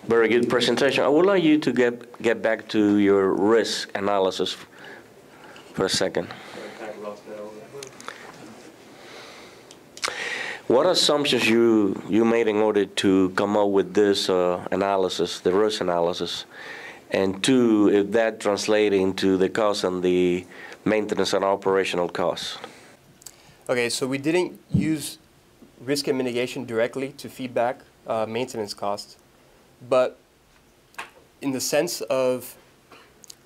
Very good presentation. I would like you to get back to your risk analysis for a second. What assumptions you made in order to come up with this analysis, the risk analysis? And two, if that translates into the cost and the maintenance and operational costs? Okay, so we didn't use risk and mitigation directly to feedback maintenance costs, but in the sense of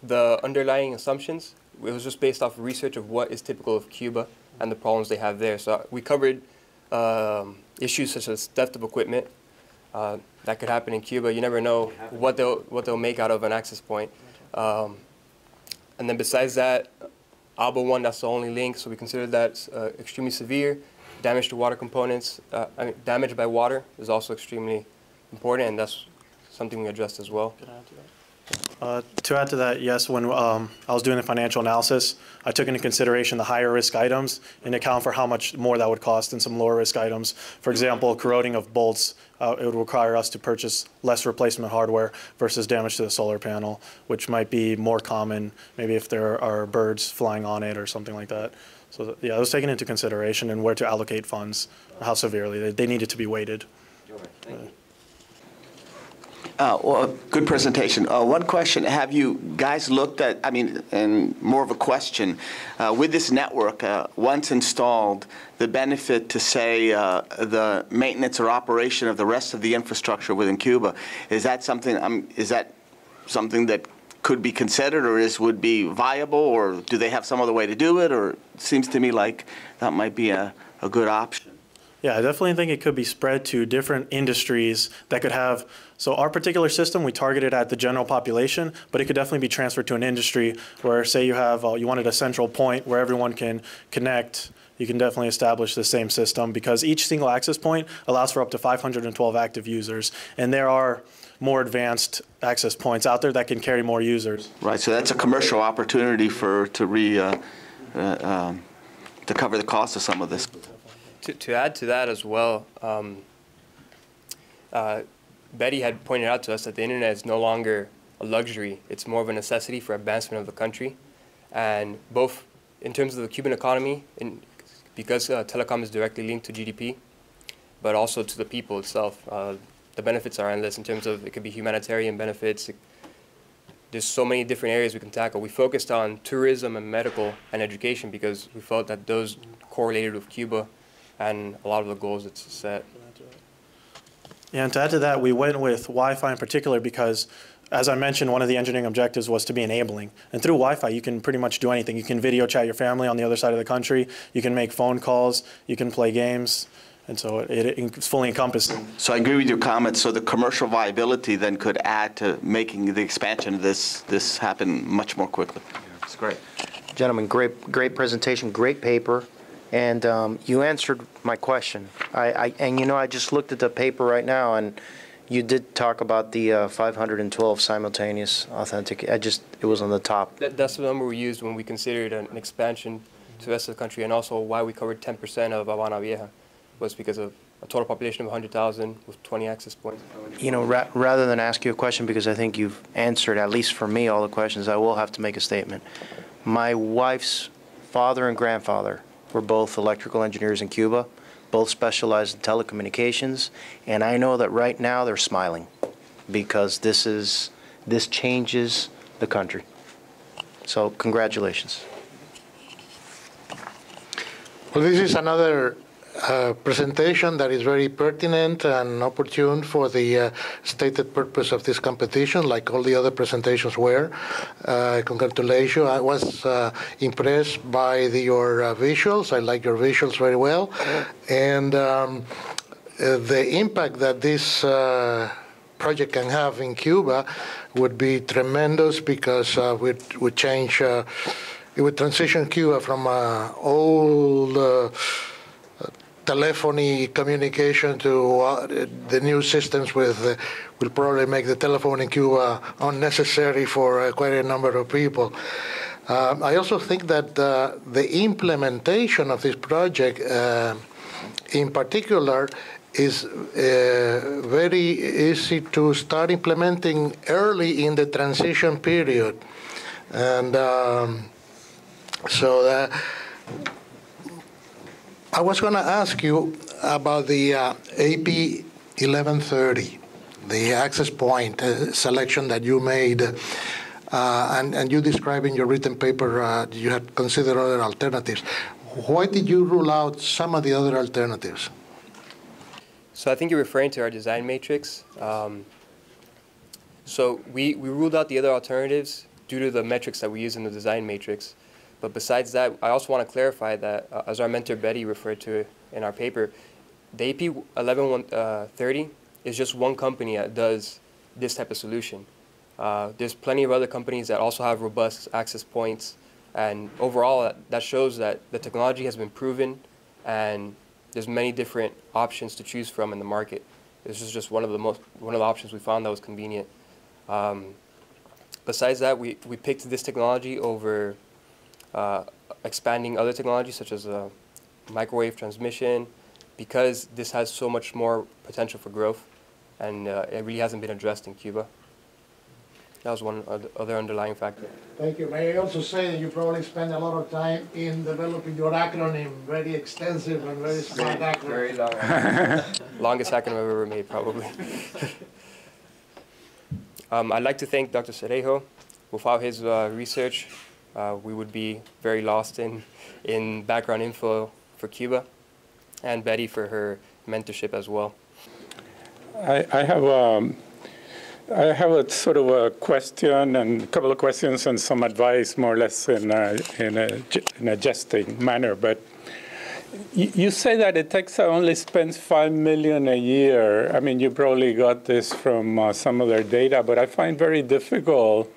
the underlying assumptions, it was just based off of research of what is typical of Cuba and the problems they have there. So we covered issues such as theft of equipment. That could happen in Cuba. You never know what they'll make out of an access point. And then besides that, ALBA 1, that's the only link, so we consider that extremely severe. Damage to water components, damage by water is also extremely important, and that's something we addressed as well. Can I add to that? To add to that, yes, when I was doing the financial analysis, I took into consideration the higher risk items and account for how much more that would cost than some lower risk items. For example, corroding of bolts, it would require us to purchase less replacement hardware versus damage to the solar panel, which might be more common, maybe if there are birds flying on it or something like that. So yeah, it was taken into consideration and where to allocate funds, how severely. They needed to be weighted. Thank you. Well, good presentation. One question, have you guys looked at, and more of a question, with this network, once installed, the benefit to, say, the maintenance or operation of the rest of the infrastructure within Cuba, is that something that could be considered or would be viable, or do they have some other way to do it, or it seems to me like that might be a good option? Yeah, I definitely think it could be spread to different industries that could have, so our particular system, we targeted at the general population, but it could definitely be transferred to an industry where, say you have, you wanted a central point where everyone can connect, you can definitely establish the same system because each single access point allows for up to 512 active users, and there are more advanced access points out there that can carry more users. Right, so that's a commercial opportunity to cover the cost of some of this. To add to that as well, Betty had pointed out to us that the internet is no longer a luxury. It's more of a necessity for advancement of the country. And both in terms of the Cuban economy, because telecom is directly linked to GDP, but also to the people itself. The benefits are endless in terms of it could be humanitarian benefits. There's so many different areas we can tackle. We focused on tourism and medical and education because we felt that those correlated with Cuba and a lot of the goals it's set. Yeah, and to add to that, we went with Wi-Fi in particular because, as I mentioned, one of the engineering objectives was to be enabling. And through Wi-Fi, you can pretty much do anything. You can video chat your family on the other side of the country. You can make phone calls. You can play games. And so it's fully encompassing. So I agree with your comments. So the commercial viability then could add to making the expansion of this happen much more quickly. Yeah, it's great. Gentlemen, great presentation, great paper. And you answered my question. And you know, I just looked at the paper right now, and you did talk about the 512 simultaneous authentic. It was on the top. That's the number we used when we considered an expansion to the rest of the country, and also why we covered 10% of Habana Vieja was because of a total population of 100,000 with 20 access points. You know, rather than ask you a question, because I think you've answered, at least for me, all the questions, I will have to make a statement. My wife's father and grandfather were both electrical engineers in Cuba, both specialized in telecommunications, and I know that right now they're smiling because this changes the country. So congratulations. Well, this is another presentation that is very pertinent and opportune for the stated purpose of this competition, like all the other presentations were. Congratulations. I was impressed by your visuals. I like your visuals very well. And the impact that this project can have in Cuba would be tremendous because it would change, it would transition Cuba from old telephony communication to the new systems will probably make the telephone in Cuba unnecessary for quite a number of people. I also think that the implementation of this project in particular is very very easy to start implementing early in the transition period. And so I was going to ask you about the AP 1130, the access point selection that you made. And you describe in your written paper you had considered other alternatives. Why did you rule out some of the other alternatives? So I think you're referring to our design matrix. So we ruled out the other alternatives due to the metrics that we use in the design matrix. But besides that, I also want to clarify that, as our mentor Betty referred to in our paper, the AP 1130 is just one company that does this type of solution. There's plenty of other companies that also have robust access points, and overall that shows that the technology has been proven and there's many different options to choose from in the market. This is just one of the options we found that was convenient. Besides that, we picked this technology over expanding other technologies such as microwave transmission, because this has so much more potential for growth, and it really hasn't been addressed in Cuba. That was one other underlying factor. Thank you. May I also say that you probably spend a lot of time in developing your acronym, very extensive and very smart acronym. Very long. Longest acronym I've ever made, probably. I'd like to thank Dr. Cerejo. Without his research, we would be very lost in background info for Cuba, and Betty for her mentorship as well. I have a sort of a question and a couple of questions and some advice, more or less in a jesting manner. But you say that it only spends $5 million a year. I mean, you probably got this from some of their data, but I find very difficult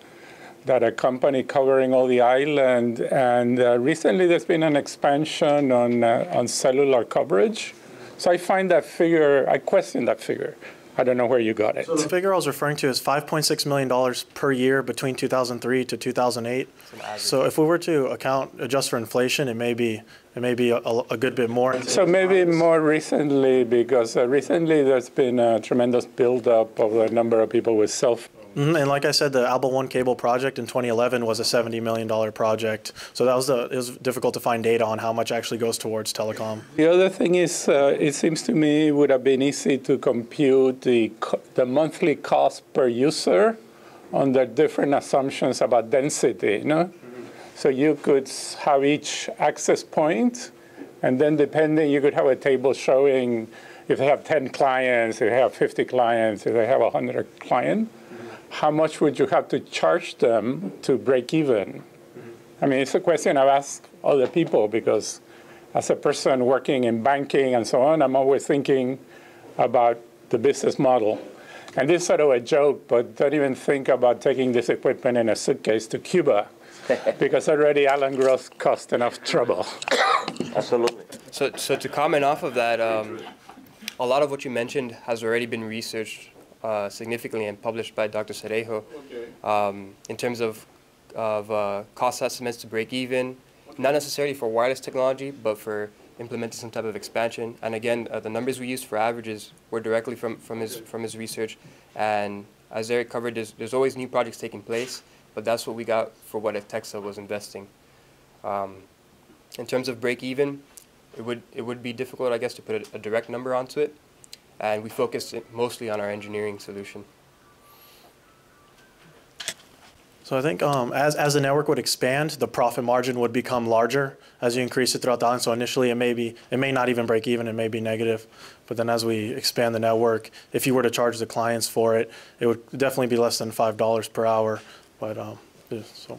that a company covering all the island, and recently there's been an expansion on cellular coverage. So I find that figure, I question that figure. I don't know where you got it. So the figure I was referring to is $5.6 million per year between 2003 to 2008. So if we were to adjust for inflation, it may be a good bit more. So maybe more recently, because recently there's been a tremendous buildup of the number of people with cell phones. And like I said, the ALBA 1 cable project in 2011 was a $70 million project. So it was difficult to find data on how much actually goes towards telecom. The other thing is, it seems to me it would have been easy to compute the monthly cost per user under different assumptions about density, no? So you could have each access point, and then depending, you could have a table showing if they have 10 clients, if they have 50 clients, if they have 100 clients. How much would you have to charge them to break even? I mean, it's a question I've asked other people, because as a person working in banking and so on, I'm always thinking about the business model. And this is sort of a joke, but don't even think about taking this equipment in a suitcase to Cuba, because already Alan Gross cost enough trouble. Absolutely. So to comment off of that, a lot of what you mentioned has already been researched significantly and published by Dr. Cerejo, in terms of cost estimates to break even, not necessarily for wireless technology, but for implementing some type of expansion. And again, the numbers we used for averages were directly from his research. And as Eric covered, there's always new projects taking place, but that's what we got for what Texa was investing. In terms of break even, it would be difficult, I guess, to put a direct number onto it. And we focused mostly on our engineering solution. So I think as the network would expand, the profit margin would become larger as you increase it throughout the island. So initially, it may not even break even, it may be negative. But then as we expand the network, if you were to charge the clients for it, it would definitely be less than $5 per hour. But so.